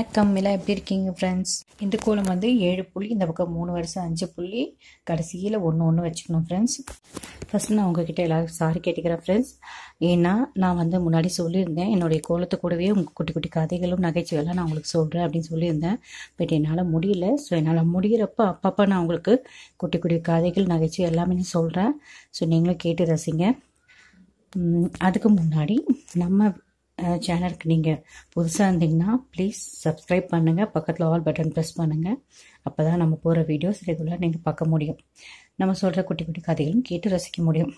வணக்கம் எல்லாம் எப்படி இருக்கீங்க ஃப்ரெண்ட்ஸ்? இந்த கோலம் வந்து 7 புள்ளி, இந்த பக்கம் 3 வருஷம் 5 புள்ளி, கடைசியில் ஒன்று வச்சுக்கணும் ஃப்ரெண்ட்ஸ். ஃபர்ஸ்ட் நான் உங்ககிட்ட எல்லாரும் சாரி கேட்டுக்கிறேன் ஃப்ரெண்ட்ஸ். ஏன்னா நான் வந்து முன்னாடி சொல்லியிருந்தேன் என்னுடைய கோலத்தை கூடவே உங்கள் குட்டி குட்டி கதைகளும் நகைச்சுவையெல்லாம் நான் உங்களுக்கு சொல்கிறேன் அப்படின்னு சொல்லியிருந்தேன். பட் என்னால் முடியல. ஸோ என்னால் முடிகிறப்ப அப்பப்போ நான் உங்களுக்கு குட்டி குட்டி கதைகள் நகைச்சுவை எல்லாமே சொல்கிறேன். ஸோ நீங்களும் கேட்டு ரசிங்க. அதுக்கு முன்னாடி நம்ம சேனலுக்கு நீங்கள் புதுசாக இருந்தீங்கன்னா ப்ளீஸ் சப்ஸ்கிரைப் பண்ணுங்கள், பக்கத்தில் ஆல் பட்டன் ப்ரெஸ் பண்ணுங்கள். அப்போ தான் நம்ம போகிற வீடியோஸ் ரெகுலராக நீங்கள் பார்க்க முடியும், நம்ம சொல்கிற குட்டி குட்டி கதைகளும் கேட்டு ரசிக்க முடியும்.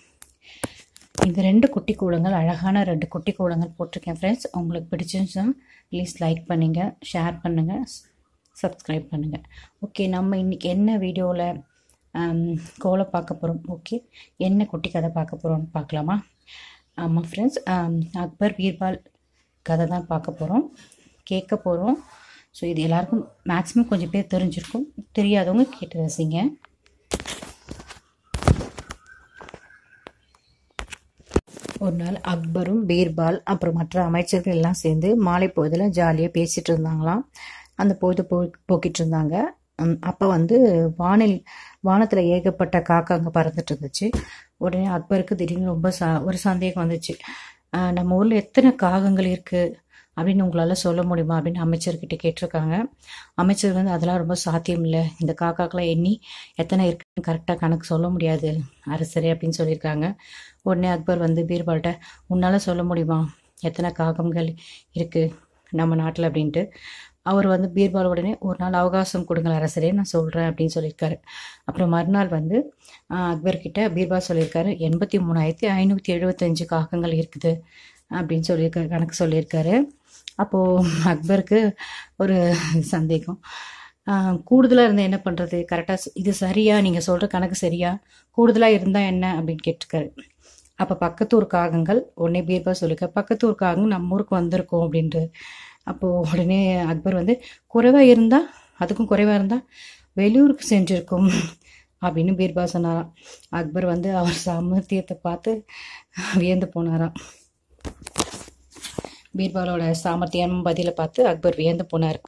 இந்த 2 குட்டி கூடங்கள், அழகான 2 குட்டி கூடங்கள் போட்டிருக்கேன் ஃப்ரெண்ட்ஸ். உங்களுக்கு பிடிச்சிருந்துச்சுன்னா ப்ளீஸ் லைக் பண்ணுங்கள், ஷேர் பண்ணுங்கள், சப்ஸ்கிரைப் பண்ணுங்கள். ஓகே, நம்ம இன்றைக்கி என்ன வீடியோவில் கோலம் பார்க்க போகிறோம்? ஓகே, என்ன குட்டி கதை பார்க்க போகிறோம்னு பார்க்கலாமா? ஆமாம் ஃப்ரெண்ட்ஸ், அக்பர் பீர்பால் கதை தான் பார்க்க போகிறோம், கேட்க போகிறோம். ஸோ இது எல்லாருக்கும் மேக்ஸிமம் கொஞ்சம் பேர் தெரிஞ்சிருக்கும், தெரியாதவங்க கேட்டு ரசிங்க. ஒரு நாள் அக்பரும் பீர்பால் அப்புறம் மற்ற அமைச்சர்கள் எல்லாம் சேர்ந்து மாலை பொழுதில் ஜாலியாக பேசிகிட்டு இருந்தாங்களாம். அந்த பொழுது போக்கிட்டு இருந்தாங்க. அப்போ வந்து வானத்தில் ஏகப்பட்ட காக்காங்க பறந்துட்டு இருந்துச்சு. உடனே அக்பருக்கு திடீர்னு ரொம்ப ஒரு சந்தேகம் வந்துச்சு. நம்ம ஊரில் எத்தனை காகங்கள் இருக்குது அப்படின்னு உங்களால் சொல்ல முடியுமா அப்படின்னு அமைச்சர்கிட்ட கேட்டிருக்காங்க. அமைச்சர் வந்து அதெல்லாம் ரொம்ப சாத்தியம் இல்லை, இந்த காக்காக்கெல்லாம் எண்ணி எத்தனை இருக்குன்னு கரெக்டாக கணக்கு சொல்ல முடியாது அரசரே அப்படின்னு சொல்லியிருக்காங்க. உடனே அக்பர் வந்து பீர்பால்கிட்ட, உன்னால் சொல்ல முடியுமா எத்தனை காகங்கள் இருக்குது நம்ம நாட்டில் அப்படின்ட்டு. அவர் வந்து பீர்பால் உடனே ஒரு நாள் அவகாசம் கொடுங்கள் அரசரே, நான் சொல்கிறேன் அப்படின்னு சொல்லியிருக்காரு. அப்புறம் மறுநாள் வந்து அக்பர்கிட்ட பீர்பால் சொல்லியிருக்காரு, 83,575 காகங்கள் இருக்குது அப்படின்னு சொல்லியிருக்காரு, கணக்கு சொல்லியிருக்காரு. அப்போது அக்பருக்கு ஒரு சந்தேகம், கூடுதலாக இருந்தால் என்ன பண்ணுறது, கரெக்டாக இது சரியா, நீங்கள் சொல்கிற கணக்கு சரியா, கூடுதலாக இருந்தால் என்ன அப்படின்னு கேட்டிருக்காரு. அப்போ பக்கத்தூர் காகங்கள், உடனே பீர்பால் சொல்லியிருக்காரு, பக்கத்தூர் காகங்கள் நம்ம ஊருக்கு வந்திருக்கோம் அப்படின்ட்டு. அப்போது உடனே அக்பர் வந்து, குறைவாக இருந்தால், அதுக்கும் குறைவாக இருந்தால் வெளியூருக்கு சென்றிருக்கும் அப்படின்னு பீர்பால் சொன்னாராம். அக்பர் வந்து அவர் சாமர்த்தியத்தை பார்த்து வியந்து போனாராம். பீர்பாலோட சாமர்த்தியம் பதிலை பார்த்து அக்பர் வியந்து போனார்.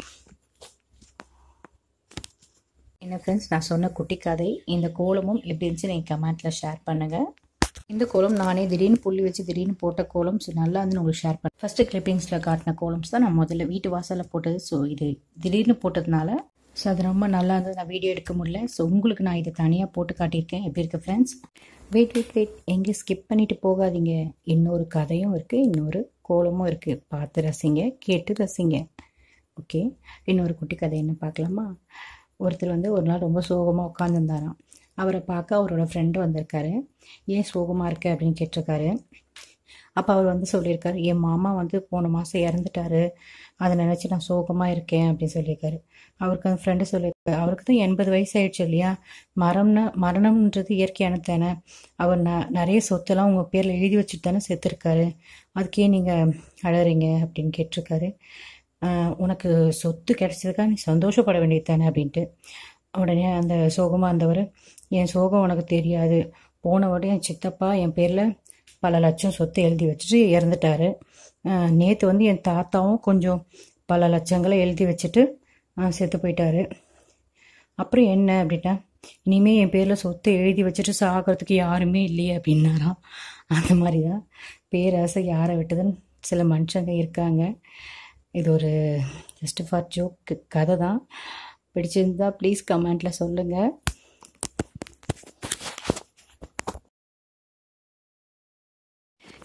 என்ன ஃப்ரெண்ட்ஸ், நான் சொன்ன குட்டி கதை, இந்த கோலமும் எப்படி இருந்துச்சு நீங்கள் கமெண்ட்டில் ஷேர் பண்ணுங்கள். இந்த கோலம் நானே திடீர்னு புள்ளி வச்சு திடீர்னு போட்ட கோலம். ஸோ நல்லா இருந்து உங்களுக்கு ஷேர் பண்ணேன். ஃபஸ்ட்டு கிளிப்பிங்ஸில் காட்டின கோலம்ஸ் தான் நான் முதல்ல வீட்டு வாசலில் போட்டது. ஸோ இது திடீர்னு போட்டதுனால ஸோ அது ரொம்ப நல்லா இருந்தது, நான் வீடியோ எடுக்க முடியல. ஸோ உங்களுக்கு நான் இதை தனியாக போட்டு காட்டியிருக்கேன். எப்படி இருக்குது ஃப்ரெண்ட்ஸ்? வெயிட் எங்கே ஸ்கிப் பண்ணிவிட்டு போகாதீங்க, இன்னொரு கதையும் இருக்குது, இன்னொரு கோலமும் இருக்குது, பார்த்து ரசிங்க, கேட்டு ரசிங்க. ஓகே, இன்னொரு குட்டி கதை என்ன பார்க்கலாமா? ஒருத்தர் வந்து ஒரு நாள் ரொம்ப சோகமாக உட்காந்துருந்தாராம். அவரை பார்க்க அவரோட ஃப்ரெண்டு வந்திருக்காரு. ஏன் சோகமாக இருக்க அப்படின்னு கேட்டிருக்காரு. அப்போ அவர் வந்து சொல்லியிருக்காரு, என் மாமா வந்து போன மாதம் இறந்துட்டாரு, அதை நினச்சி நான் சோகமாக இருக்கேன் அப்படின்னு சொல்லியிருக்காரு. அவருக்கு அந்த ஃப்ரெண்டு சொல்லியிருக்காரு, அவருக்கு தான் 80 வயசு ஆயிடுச்சு இல்லையா, மரணம்ன்றது இயற்கையான தானே, அவர் நிறைய சொத்தெல்லாம் உங்கள் பேரில் எழுதி வச்சுட்டு தானே செத்துருக்காரு, அதுக்கே நீங்கள் அழறீங்க அப்படின்னு கேட்டிருக்காரு. உனக்கு சொத்து கிடைச்சதுக்காக நீ சந்தோஷப்பட வேண்டியது தானே அப்படின்ட்டு. உடனே அந்த சோகமாக இருந்தவர், என் சோகம் உனக்கு தெரியாது, போன வாட்டி என் சித்தப்பா என் பேரில் பல லட்சம் சொத்து எழுதி வச்சுட்டு இறந்துட்டாரு, நேற்று வந்து என் தாத்தாவும் கொஞ்சம் பல லட்சங்களை எழுதி வச்சுட்டு செத்து போயிட்டாரு, அப்புறம் என்ன அப்படின்னா, இனிமேல் என் பேரில் சொத்து எழுதி வச்சுட்டு சாகிறதுக்கு யாருமே இல்லையே அப்படின்னாராம். அந்த மாதிரி தான் பேராசை யாரை விட்டதுன்னு சில மனுஷங்க இருக்காங்க. இது ஒரு ஜஸ்ட் ஃபார் ஜோக் கதை தான். பிடிச்சிருந்தா ப்ளீஸ் கமெண்ட்டில் சொல்லுங்கள்.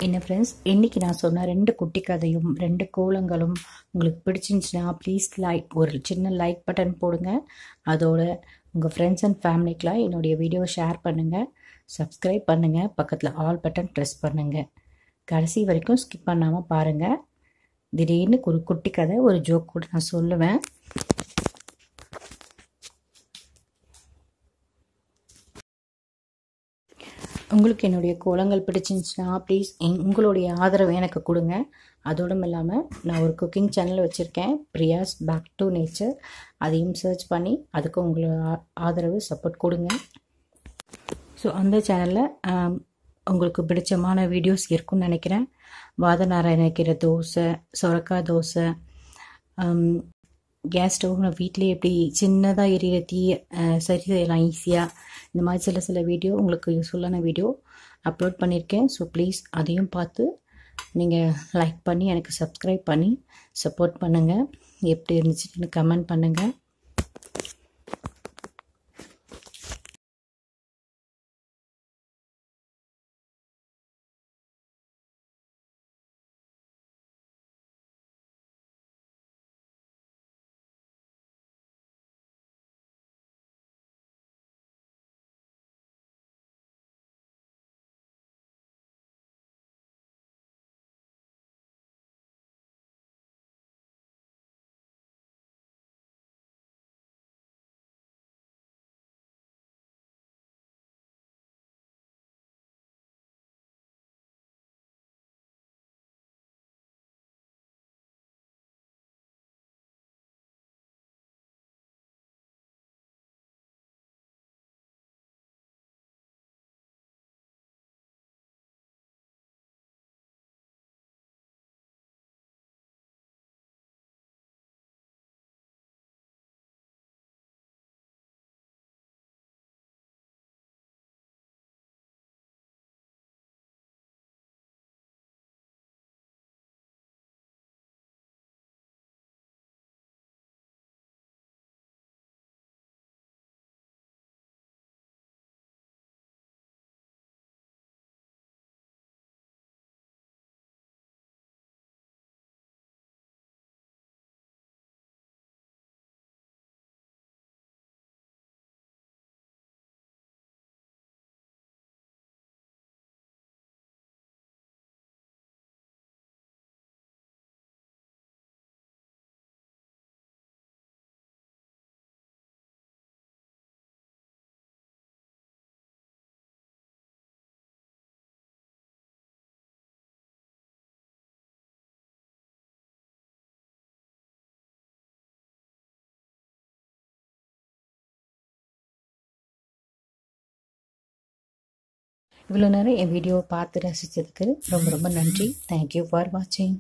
என்ன ஃப்ரெண்ட்ஸ், இன்றைக்கி நான் சொன்ன 2 குட்டி கதையும் 2 கோலங்களும் உங்களுக்கு பிடிச்சிருந்துச்சுன்னா ப்ளீஸ் ஒரு சின்ன லைக் பட்டன் போடுங்க. அதோட உங்கள் ஃப்ரெண்ட்ஸ் அண்ட் ஃபேமிலிக்கெலாம் என்னுடைய வீடியோவை ஷேர் பண்ணுங்கள், சப்ஸ்கிரைப் பண்ணுங்கள், பக்கத்தில் ஆல் பட்டன் ப்ரெஸ் பண்ணுங்கள். கடைசி வரைக்கும் ஸ்கிப் பண்ணாமல் பாருங்கள். திடீர்னு ஒரு குட்டி கதை, ஒரு ஜோக் கூட நான் சொல்லுவேன். உங்களுக்கு என்னுடைய கோலங்கள் பிடிச்சிருந்துச்சுன்னா ப்ளீஸ் உங்களுடைய ஆதரவை எனக்கு கொடுங்க. அதோடும் இல்லாமல் நான் ஒரு குக்கிங் சேனல் வச்சுருக்கேன், பிரியாஸ் பேக் டு நேச்சர், அதையும் சர்ச் பண்ணி அதுக்கு உங்களோட ஆதரவு சப்போர்ட் கொடுங்க. ஸோ அந்த சேனலில் உங்களுக்கு பிடிச்சமான வீடியோஸ் இருக்குன்னு நினைக்கிறேன். வாத நாராயணக்கீரை தோசை, சொரக்காய் தோசை, கேஸ் ஸ்டவ் நான் வீட்டிலேயே எப்படி சின்னதாக எரியிற தீயை சரி செய்யலாம் ஈஸியாக. இந்த மாதிரி சில வீடியோ உங்களுக்கு யூஸ்ஃபுல்லான வீடியோ அப்லோட் பண்ணியிருக்கேன். ஸோ ப்ளீஸ் அதையும் பார்த்து நீங்கள் லைக் பண்ணி எனக்கு சப்ஸ்கிரைப் பண்ணி சப்போர்ட் பண்ணுங்கள். எப்படி இருந்துச்சுன்னு கமெண்ட் பண்ணுங்கள். இவ்வளோ நேரம் என் வீடியோவை பார்த்து ரசித்ததுக்கு ரொம்ப ரொம்ப நன்றி. தேங்க்யூ ஃபார் வாட்சிங்.